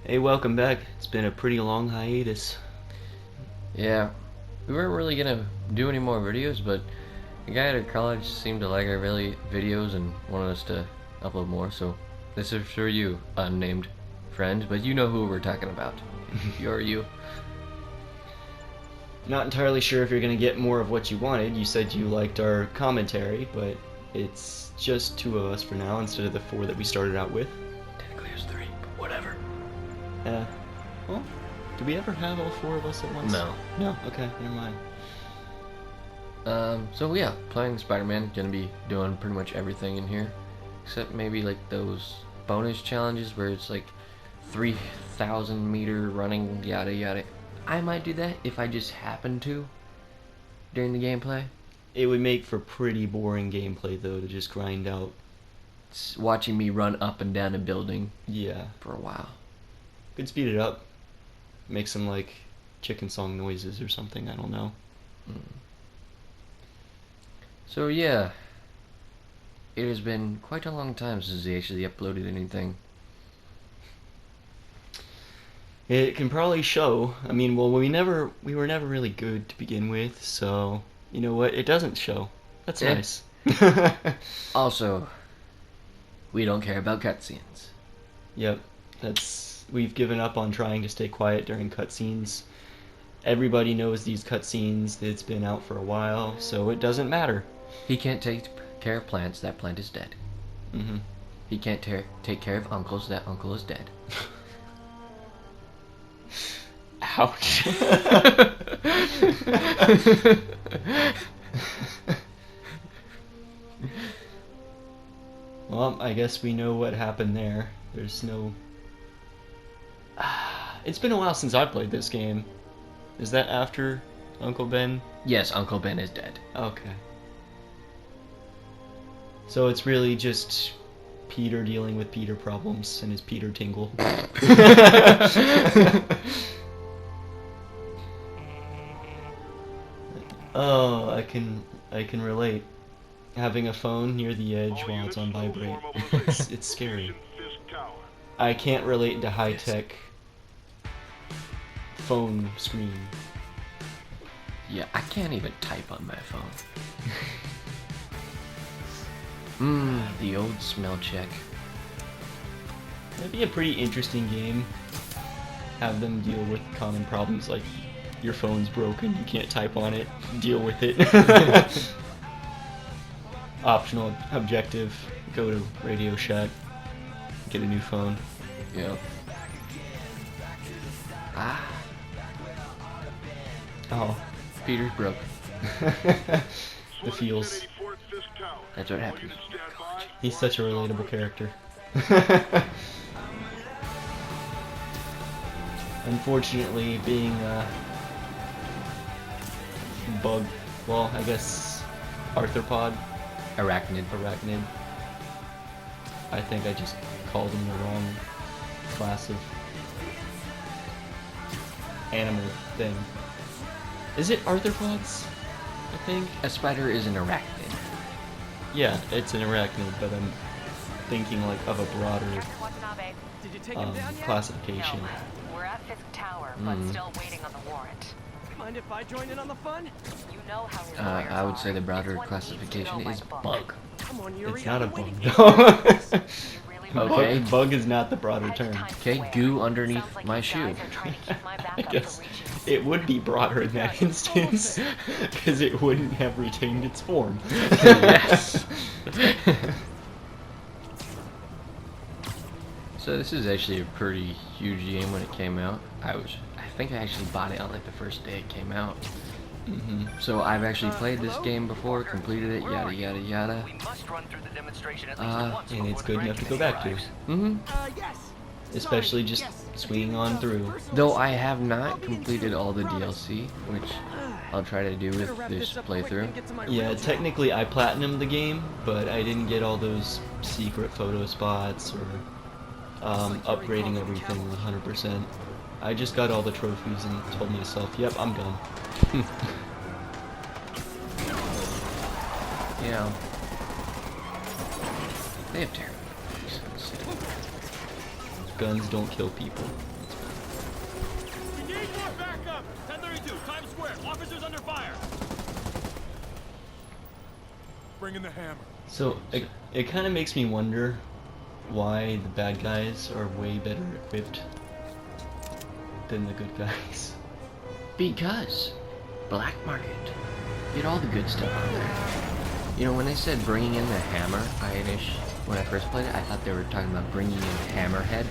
Hey, welcome back. It's been a pretty long hiatus. Yeah, we weren't really gonna do any more videos, but the guy at our college seemed to like our videos and wanted us to upload more, so this is for you, unnamed friend, but you know who we're talking about. You're you. Not entirely sure if you're going to get more of what you wanted. You said you liked our commentary, but it's just two of us for now instead of the four that we started out with. Technically there's three, but whatever. Well, do we ever have all four of us at once? No. No? Okay, never mind. So yeah, playing Spider-Man, gonna be doing pretty much everything in here, except maybe like those bonus challenges where it's like 3,000 meter running, yada yada. I might do that if I just happen to during the gameplay. It would make for pretty boring gameplay, though, to just grind out. It's watching me run up and down a building Yeah. for a while. Could speed it up. Make some, like, chicken song noises or something, I don't know. So yeah, it has been quite a long time since they actually uploaded anything. It can probably show. I mean, well, we were never really good to begin with, so you know what? It doesn't show. That's Yeah. nice. Also, we don't care about cutscenes. Yep, we've given up on trying to stay quiet during cutscenes. Everybody knows these cutscenes. It's been out for a while, so it doesn't matter. He can't take care of plants, that plant is dead. Mm-hmm. He can't take care of uncles, that uncle is dead. Ouch. Well, I guess we know what happened there. There's no... It's been a while since I played this game. Is that after Uncle Ben? Yes, Uncle Ben is dead. Okay. So it's really just Peter dealing with Peter problems and his Peter tingle. Oh, I can relate. Having a phone near the edge while it's on vibrate. It's scary. I can't relate to high-tech phone screen. Yeah, I can't even type on my phone. The old smell check. That'd be a pretty interesting game. Have them deal with common problems like your phone's broken, you can't type on it, deal with it. Optional objective, go to Radio Shack, get a new phone. Yeah. Ah, Oh. Peter's broke. The feels. That's what happens. He's such a relatable character. Unfortunately, being bug, well, I guess arthropod, Arachnid. arachnid. I think I just called him the wrong class of animal thing. Is it arthropods? I think. A spider is an arachnid. Yeah, it's an arachnid, but I'm thinking like of a broader Did you take him down yet? classification. No, we're at Fisk Tower, but still waiting on the warrant. Mind if I join in on the fun? You know how we I would say the This broader one needs to classification go by is the book. bug. Come on, Yuri. It's not a I'm bug. waiting. though. You really Okay. Bug is not the broader Head to term. Times Okay, Square. goo underneath Sounds like my you shoe. guys are trying to keep my I backup guess from reaching it would be broader in that instance, because it wouldn't have retained its form. Yes. So this is actually a pretty huge game when it came out. I think I actually bought it on like the first day it came out. So I've actually played this game before, completed it, yada yada yada. We must run through the demonstration at least once And it's before good the enough to go Grand back to. Committee Yes. Especially just swinging on through. Though I have not completed all the DLC, which I'll try to do with this playthrough. Yeah, technically I platinumed the game, but I didn't get all those secret photo spots or upgrading everything 100%. I just got all the trophies and told myself, yep, I'm done. Yeah. They have terrible Guns don't kill people. Times Square. Officers under fire. Bring in the hammer. So it kind of makes me wonder why the bad guys are way better equipped than the good guys. Because black market. Get all the good stuff out there. You know, when they said bringing in the hammer, when I first played it, I thought they were talking about bringing in Hammerhead,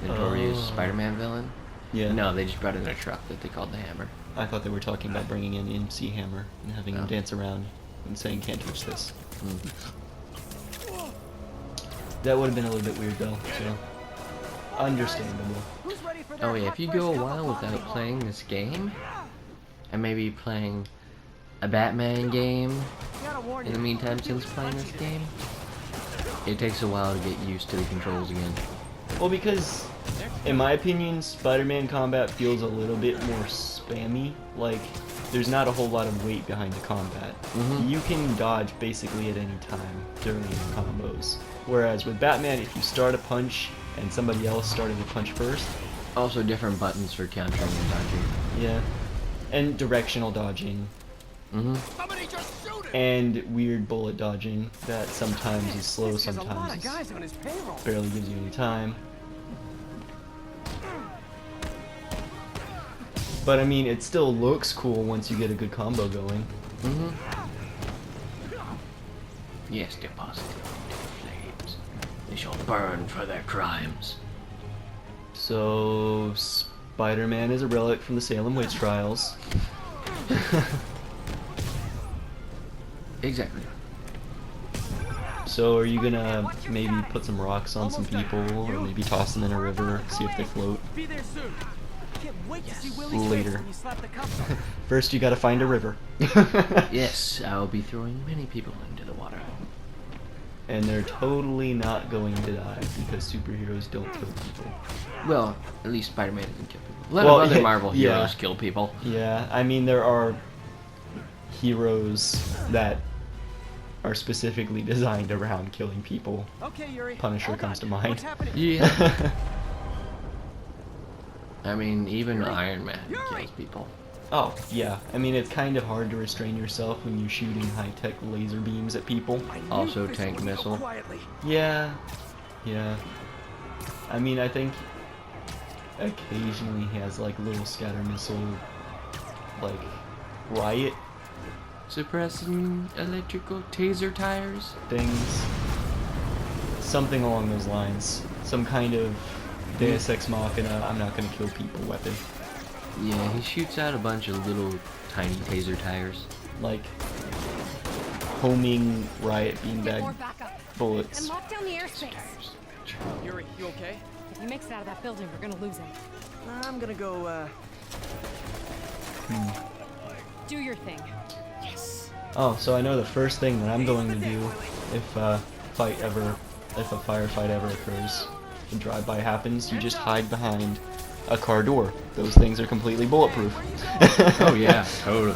the notorious Spider-Man villain. Yeah. No, they just brought in a truck that they called the Hammer. I thought they were talking about bringing in MC Hammer and having him Oh. dance around and saying can't touch this. That would have been a little bit weird though, so understandable. Who's ready for Oh that yeah, hot if you fresh go a cup while of without coffee? playing this game, and maybe playing a Batman game Gotta warn in the you, meantime I'm feeling since playing this punchy game, it takes a while to get used to the controls again. Well, because in my opinion, Spider-Man combat feels a little bit more spammy. Like, there's not a whole lot of weight behind the combat. You can dodge basically at any time during your combos. Whereas with Batman, if you start a punch and somebody else started to punch first, Also different buttons for countering and dodging. yeah, and directional dodging, Somebody just shoot it. and weird bullet dodging that sometimes is slow, This guy's a lot sometimes of is guys on his payroll. barely gives you any time. But I mean, it still looks cool once you get a good combo going. Yes, deposit them into flames. They shall burn for their crimes. So, Spider-Man is a relic from the Salem witch trials. Exactly. So, are you gonna maybe put some rocks on some people, or maybe toss them in a river, see if they float? Be there soon. Can't wait to see Willie's Later. face when you slap the cups on. First, you gotta find a river. Yes, I'll be throwing many people into the water. And they're totally not going to die, because superheroes don't kill people. Well, at least Spider-Man doesn't kill people. A lot Well, of other yeah, Marvel yeah. heroes kill people. Yeah, I mean, there are heroes that are specifically designed around killing people. Okay, Yuri. Punisher hold comes on. to mind. What's happening? Yeah. I mean, even Iron Man kills people. Oh, yeah. I mean, it's kind of hard to restrain yourself when you're shooting high-tech laser beams at people. I knew Also this tank would go missile. Quietly. Yeah. Yeah. I mean, I think occasionally he has, like, little scatter missile, like, riot Suppressing electrical taser tires? things. Something along those lines. Some kind of Deus Ex Machina, I'm not gonna kill people weapon. Yeah, he shoots out a bunch of little tiny taser tires. Like, homing riot Get more beanbag backup. And bullets. lock down the airspace. Yuri, you okay? If he makes it out of that building, we're gonna lose him. I'm gonna go, Do your thing. Oh, so I know the first thing that I'm going to do if a firefight ever occurs, a drive-by happens, you just hide behind a car door. Those things are completely bulletproof. Oh yeah, totally.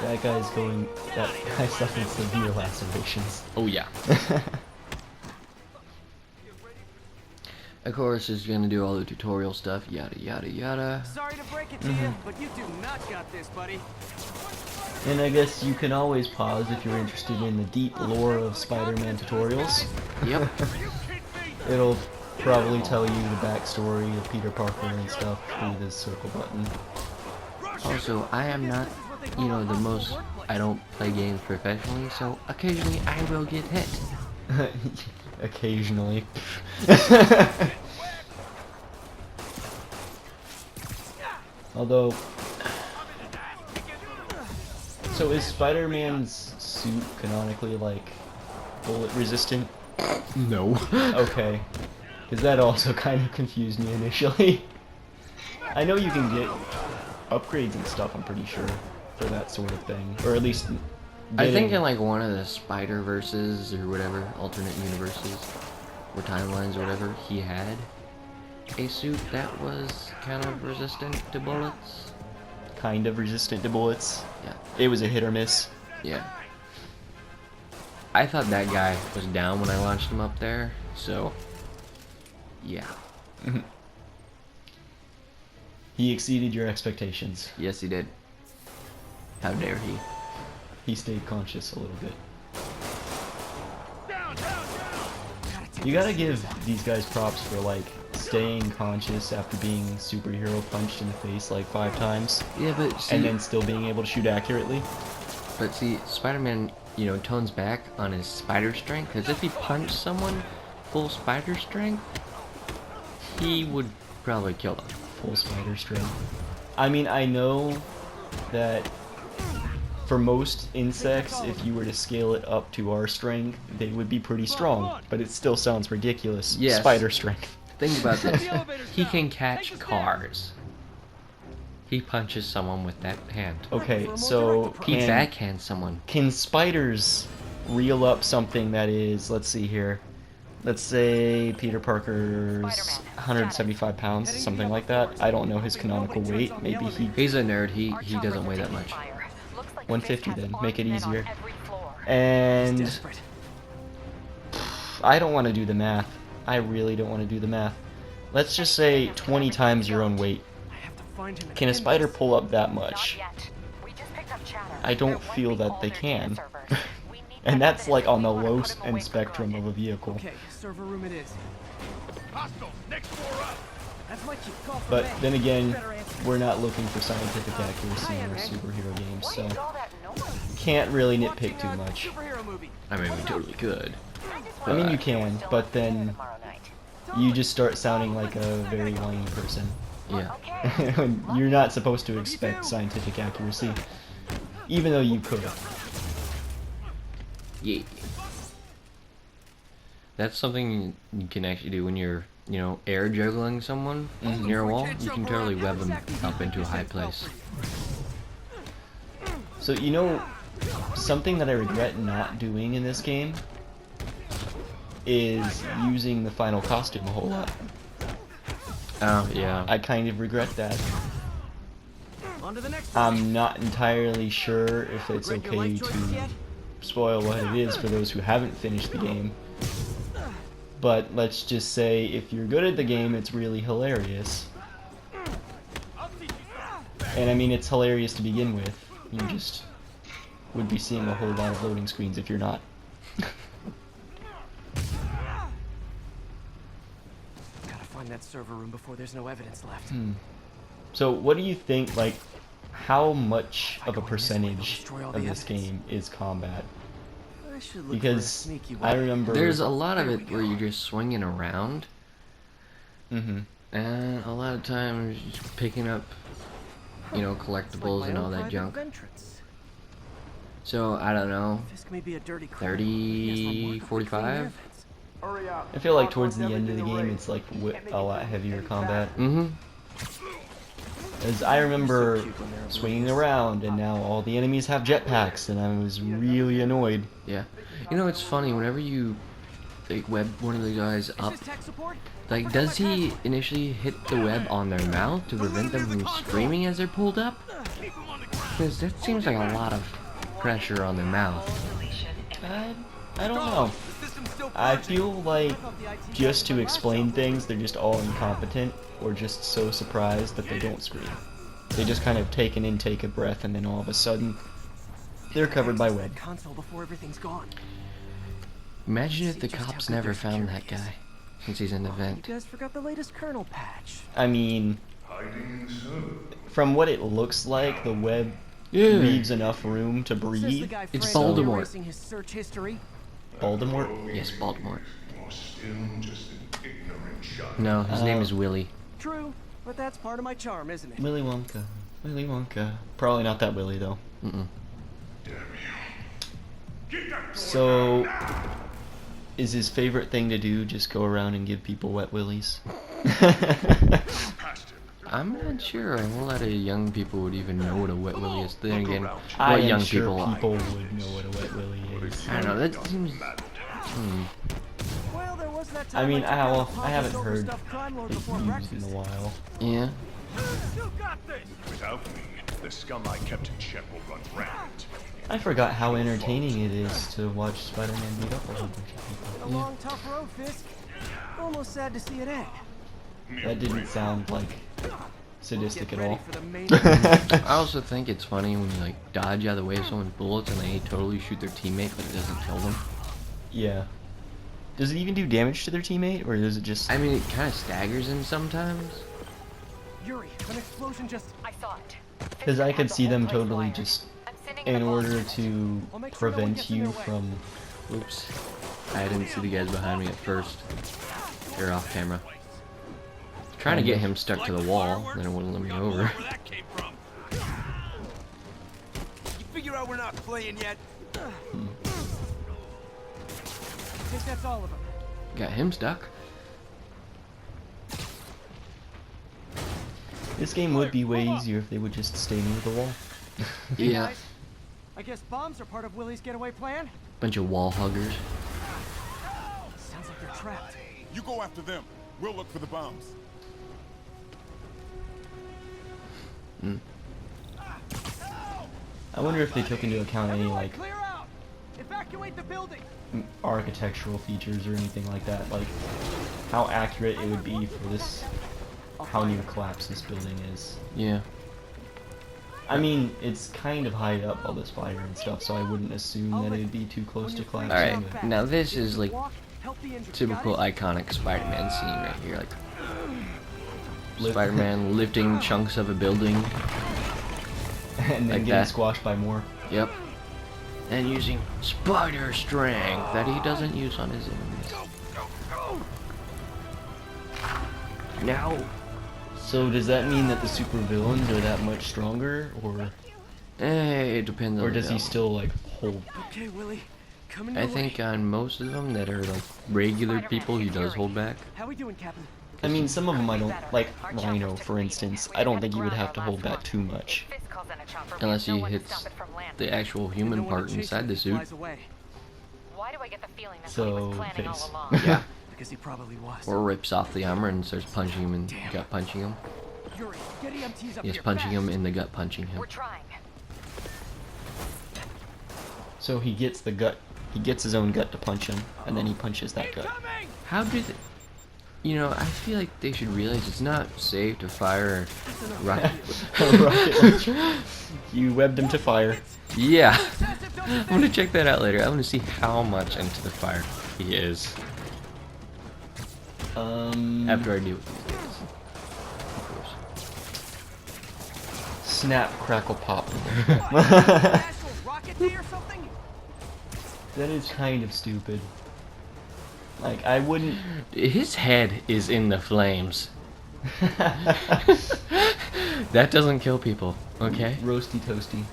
That guy's suffering severe lacerations. Oh yeah. Of course, he's gonna do all the tutorial stuff, yada yada yada. sorry to break it to you, but you do not got this, buddy. And I guess you can always pause if you're interested in the deep lore of Spider-Man tutorials. Yep. It'll probably tell you the backstory of Peter Parker and stuff through this circle button. Also, I am not, the most. I don't play games professionally, so occasionally I will get hit. Occasionally. Although, so is Spider-Man's suit canonically like bullet resistant? No. Okay, because that also kind of confused me initially. I know you can get upgrades and stuff, I'm pretty sure, for that sort of thing, or at least. I think getting- in like one of the Spider-Verses or whatever, alternate universes, or timelines or whatever, he had a suit that was kind of resistant to bullets. kind of resistant to bullets. Yeah. It was a hit or miss. Yeah. I thought that guy was down when I launched him up there, so yeah. He exceeded your expectations. Yes, he did. How dare he? He stayed conscious a little bit. Down, down, down! You gotta give these guys props for like staying conscious after being superhero punched in the face like 5 times, Yeah, but see, and then still being able to shoot accurately. Spider-Man, you know, tones back on his spider strength. Because if he punched someone full spider strength, he would probably kill them. Full spider strength. I mean, I know that for most insects, if you were to scale it up to our strength, they would be pretty strong, but it still sounds ridiculous. Yes. Spider strength. Think about this. He can catch cars. He punches someone with that hand. Okay, so He backhands someone. can spiders reel up something that is, let's see here, let's say Peter Parker's 175 pounds, something like that. I don't know his canonical weight. Maybe He's a nerd. He doesn't weigh that much. 150 then, make it easier. And Desperate. I don't want to do the math. I really don't want to do the math. Let's just say 20 times your own weight. I have to find him. Can a again. spider pull up that much? I don't There feel won't be that they older can. data servers. We need And that that's like on the evidence. low Put 'em away end for spectrum good. of a vehicle. Okay, server room it is. Hostiles, next floor up! That's my cue. Call for But me. then again, Better answer. we're not looking for scientific accuracy in our superhero games, What so is all that noise? can't really Watching nitpick too a much. Superhero movie. I mean, we totally could. I mean, you can, but then Tomorrow night. you just start sounding like a very whiny person. Yeah. Okay. You're not supposed to expect scientific accuracy, even though you could. Yeah. That's something you can actually do when you're, you know, air juggling someone near a wall. You can totally web them up into a high place. So, you know, something that I regret not doing in this game is using the final costume a whole lot. Oh, yeah. I kind of regret that. On to the next. I'm not entirely sure if it's Regret your okay life choices to yet? spoil what it is for those who haven't finished the game. But let's just say if you're good at the game, it's really hilarious. And I mean, it's hilarious to begin with. You just would be seeing a whole lot of loading screens if you're not. Gotta find that server room before there's no evidence left. So what do you think, like, how much of a percentage of this game is combat? I should look for a Because sneaky I way. remember... There's a lot of it where you're just swinging around, Mm-hmm. and a lot of times just picking up, you know, It's like collectibles my and own all that private junk. entrance. So, I don't know, Fisk may be a dirty crook. 30, He has my mark of 45? clean evidence. Hurry up. I feel like towards the end of the game, it's like a lot heavier combat. Mm-hmm. As I remember swinging around, and now all the enemies have jetpacks, and I was really annoyed. Yeah. You know, it's funny, whenever you like, web one of the guys Is up, this tech support? like, does he initially hit the web on their mouth to prevent them from screaming as they're pulled up? Because that seems like a lot of pressure on their mouth. I don't know. The system's still I purging. feel like I thought the IT just guys to were explain laptops. things, they're just all incompetent, or just so surprised that they don't scream. They just kind of take an intake of breath, and then all of a sudden, they're covered by web. Console before everything's gone. Imagine if the See just how cops good never their found that security is. guy, since he's an You event. guys forgot the latest kernel patch. I mean, from what it looks like, the web Yeah. leaves enough room to Says the breathe. guy It's frantically Baltimore. erasing his search history. Baltimore? Yes, Baltimore. You're still just an ignorant child. No, his name is Willy. True, but that's part of my charm, isn't it? Willy Wonka. Willy Wonka. Probably not that Willy, though. Mm-mm. Damn you. Get that door So, down now! is his favorite thing to do just go around and give people wet willies? Past him. I'm not sure a whole lot of young people would even know what a wet willy is. Then again, I what am young sure people... would know what a wet willy is. I don't know, that seems... Well, there was that I time mean, took out a I haven't pompous, heard overstuffed crime lord it before used breakfast. in a while. Yeah. You got this! Without me, the scum I kept in check will run rampant. I forgot how entertaining it is to watch Spider-Man beat up a whole bunch of A people. long, tough road, Fisk. Almost sad to see it end. That didn't sound like sadistic Get at ready all. for the main I also think it's funny when you like dodge out of the way of someone's bullets and they totally shoot their teammate, but it doesn't kill them. Yeah. Does it even do damage to their teammate, or does it just... I mean, it kind of staggers him sometimes. Yuri, an explosion just... I saw it. Because I could Has the see whole them place totally wired. just, I'm sending in the order boss. to I'll make sure no one prevent gets in you their way. from... Oops. I didn't see the guys behind me at first. They're off camera. Trying to get him stuck to the wall, then it wouldn't let me over. Where that came from. You figure out we're not playing yet? I think that's all of them. Got him stuck. This game would be way easier if they would just stay near the wall. Yeah. Guys, I guess bombs are part of Willy's getaway plan? Bunch of wall huggers. Sounds like they're trapped. You go after them. We'll look for the bombs. I wonder if they took into account any, Everyone like, clear out! Evacuate the building! architectural features or anything like that. Like, how accurate it would be for this... how near collapse this building is. Yeah. I mean, it's kind of high up, all this fire and stuff, so I wouldn't assume that it'd be too close to collapse. Alright, anyway. now this is like Walk, help the injured. typical Got it? iconic Spider-Man scene right here. Like Lift- Spider-Man lifting chunks of a building. And then like getting that. squashed by more. Yep. And using spider strength that he doesn't use on his enemies. Now, So does that mean that the supervillains are that much stronger, or it depends on or the does he villain. still like hold? Okay, Willy. Coming I your think way. on most of them that are like regular people, he does hold back. How we doing, Captain? I mean, some of them I don't like. Rhino, for instance, I don't think he would have to hold back too much. Fisk calls in a chopper, we Unless have no he one to hits stop it from landing. the actual human No one part to chase inside it the if it suit. flies away. Why do I get the feeling that's what he So, was planning all Face. along? Yeah. Because he probably was. Or rips off the armor and starts punching him and Damn. gut punching him. Yuri, get EMTs up Yes, here. punching him fast. in the gut punching him. We're trying. So he gets the gut. He gets his own gut to punch him, and then he punches that gut. Coming! How do they... You know, I feel like they should realize it's not safe to fire rocket... Rocket launcher. You webbed him to fire. Yeah. I'm gonna check that out later. I want to see how much into the fire he is after I deal with these guys. Of course. Snap, crackle, pop. National Rocket Day or something? That is kind of stupid. Like, I wouldn't... His head is in the flames. That doesn't kill people, okay? Roasty toasty.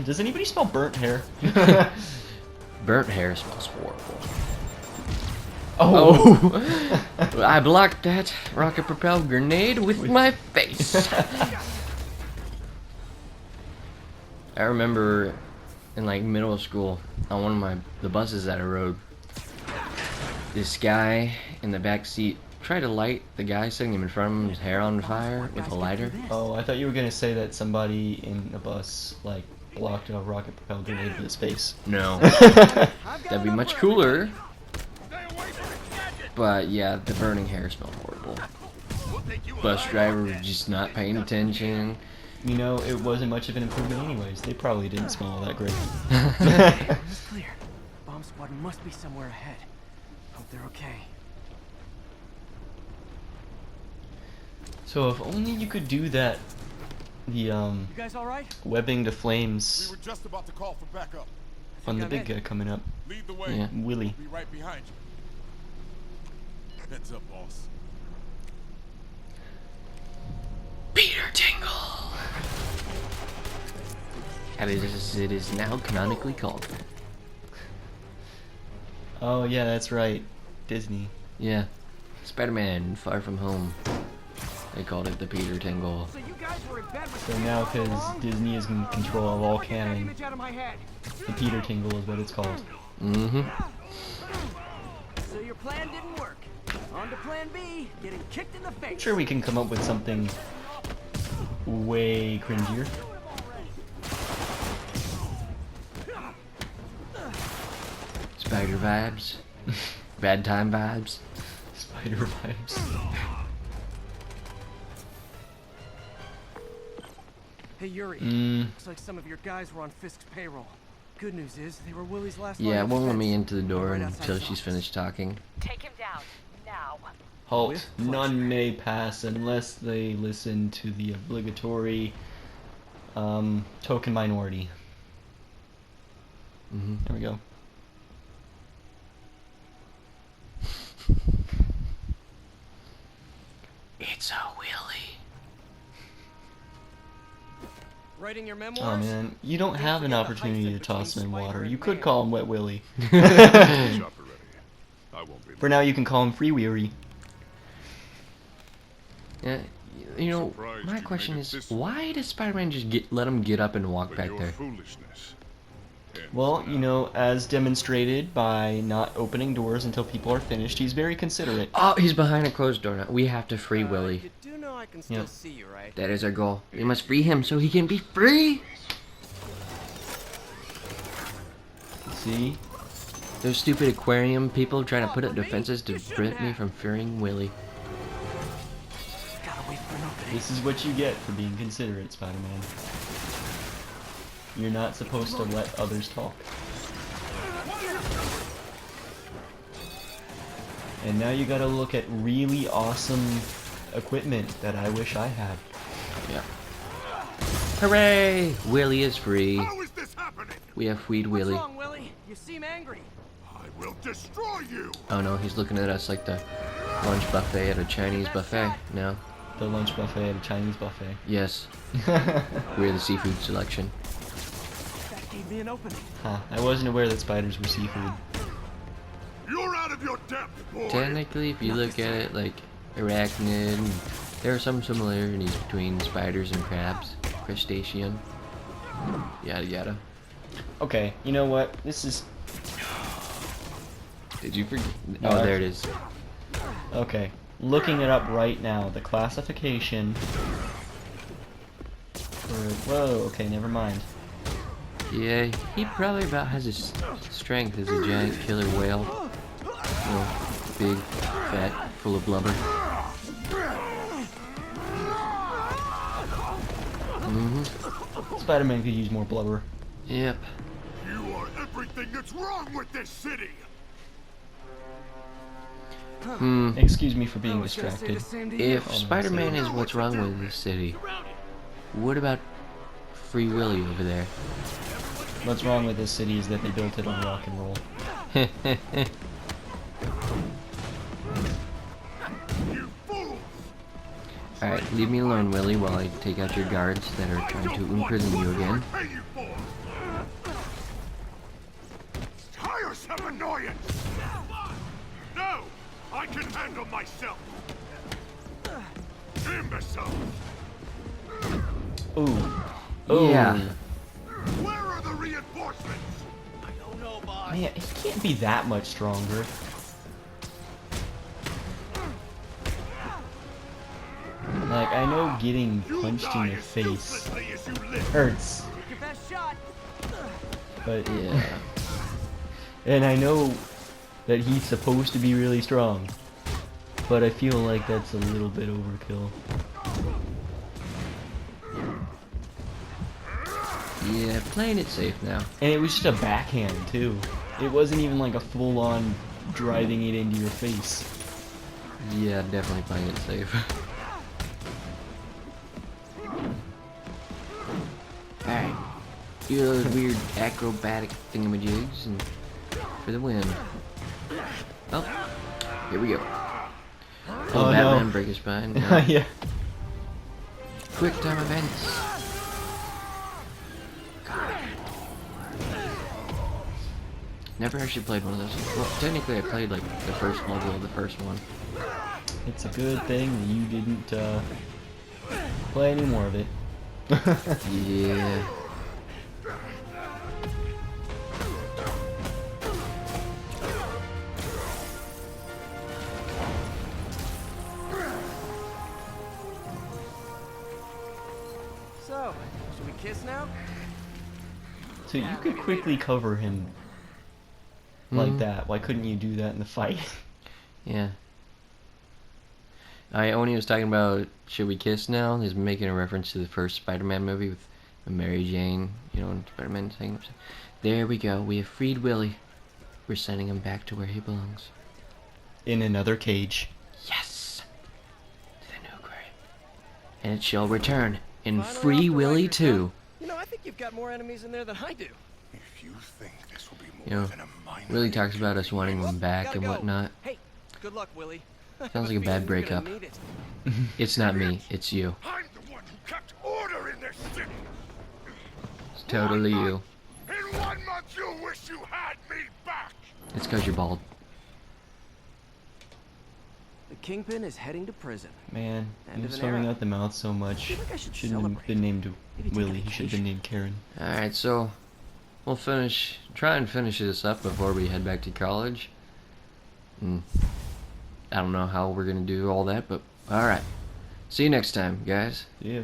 Does anybody smell burnt hair? Burnt hair smells horrible. Oh! Oh! I blocked that rocket-propelled grenade with my face. I remember in like middle school on one of the buses that I rode, this guy in the back seat tried to light the guy sitting in front of him's hair on fire with a lighter. Oh, I thought you were gonna say that somebody in a bus, like, blocked a rocket propelled grenade with his face. No, I've got that'd be enough much for cooler. Stay away from the gadget! But yeah, the burning hair smelled horrible. We'll take you Bus alive driver on was that. just not paying attention. You know, it wasn't much of an improvement anyways. They probably didn't smell all that great. It's clear. Bomb squad must be somewhere ahead. Hope they're okay. So if only you could do that, the You guys all right? webbing to We flames were just about to call for backup. on the I'm big in. guy coming up. Lead the way. Yeah. Willy. We'll be right behind you. Heads up, boss. Peter Tingle! As it is now canonically called. Oh yeah, that's right. Disney. Yeah. Spider-Man Far From Home. They called it the Peter Tingle. So you guys were in bed with So me now, all because along? Disney is in control of all Get that canon, image out of my head. the Peter Tingle is what it's called. Mm-hmm. So your plan didn't work. On to plan B, getting kicked in the face. I'm sure we can come up with something way cringier. Spider vibes. Bad time vibes. Spider vibes. Hey Yuri, Mm, looks like some of your guys were on Fisk's payroll. Good news is they were Willie's last Yeah, line it of won't let me defense. into the door Right outside until his she's office. finished talking. Take him down. Now. halt. With pleasure. None may pass unless they listen to the obligatory token minority. Mm-hmm. There we go. It's a Willy. Writing your Oh memoirs? man, you don't Don't have an forget the opportunity to hyphen toss him in between water. Spider You and could Man. call him Wet Willy. Chopper ready. I won't be For now, you can call him Free Weary. Yeah, you know, Surprised my you question made it is, this why does Spider-Man just let him get up and walk but back your there? foolishness. ends Well, now. you know, as demonstrated by not opening doors until people are finished, he's very considerate. Oh, he's behind a closed door now. We have to free Willy. You do know I can still Yeah. see you, right? That is our goal. We must free him so he can be free. See? Those stupid aquarium people trying to put up defenses to prevent me from freeing Willy. Gotta wait for an opening. This is what you get for being considerate, Spider-Man. You're not supposed to let others talk. And now you gotta look at really awesome equipment that I wish I had. Yeah. Hooray! Willy is free. How is this happening? We have freed What's Willy. wrong, Willie? You seem angry. I will destroy you. Oh no, he's looking at us like the lunch buffet at a Chinese buffet. No. The lunch buffet at a Chinese buffet. Yes. We're the seafood selection. That gave me an opening. Huh, I wasn't aware that spiders were seafood. You're out of your depth, boy. Technically, if you look at it like arachnid, there are some similarities between spiders and crabs. Crustacean. Yada yada. Okay, you know what? This is... Did you forget? No, Oh, there it is. Okay, looking it up right now, the classification for... Whoa, okay, never mind. Yeah, he probably about has his strength as a giant killer whale. You know, big, fat, full of blubber. Spider-Man could use more blubber. Yep. You are everything that's wrong with this city. Excuse me for being I was gonna say distracted. the same to you. If Spider-Man is what's wrong with this city, what about Free Willy over there? What's wrong with this city is that they built it on rock and roll. You fools. Alright, leave me alone, Willy, while I take out your guards that are trying to imprison you again. Pay you for. Tiresome annoyance. No, I can handle myself. Imbecile. Ooh. Ooh. Yeah. Where are the reinforcements? I don't know, boss. Man, he can't be that much stronger. Like, I know getting You punched die in the as face uselessly as you live. hurts, Take your best shot. but Yeah. and I know that he's supposed to be really strong, but I feel like that's a little bit overkill. Yeah, playing it safe now. And it was just a backhand too. It wasn't even like a full-on driving it into your face. Yeah, definitely playing it safe. Alright. Do those weird acrobatic thingamajigs and for the win. Oh, here we go. Oh, Oh, Batman no. break his spine. No. Yeah. Quick time events. Never actually played one of those. Well, technically I played like the first level of the first one. It's a good thing that you didn't play any more of it. Yeah. So, should we kiss now? So you could quickly cover him like Mhm. that. Why couldn't you do that in the fight? Yeah. Oni was talking about Should We Kiss Now? He's making a reference to the first Spider-Man movie with Mary Jane, you know, and Spider-Man saying, there we go, we have freed Willy. We're sending him back to where he belongs. In another cage. Yes! To the new grave. And it shall return and free Willy too. You know, I think you've got more enemies in there than I do. If you think this will be more You know, than a minor Willy talks about us wanting him back Gotta and go. whatnot. Hey, good luck, Willy. Sounds like a bad breakup. It's not me, it's you. I'm the one who kept order in this city. It's totally you. In 1 month, you'll wish you had me back. It's because you're bald. The Kingpin is heading to prison. Man, End he of was an foaming era. out the mouth so much. feel like I should Shouldn't have celebrate. been named Maybe take a Willie. He should have been named Karen. Alright, so we'll try and finish this up before we head back to college. I don't know how we're gonna do all that, but alright. See you next time, guys. Yeah.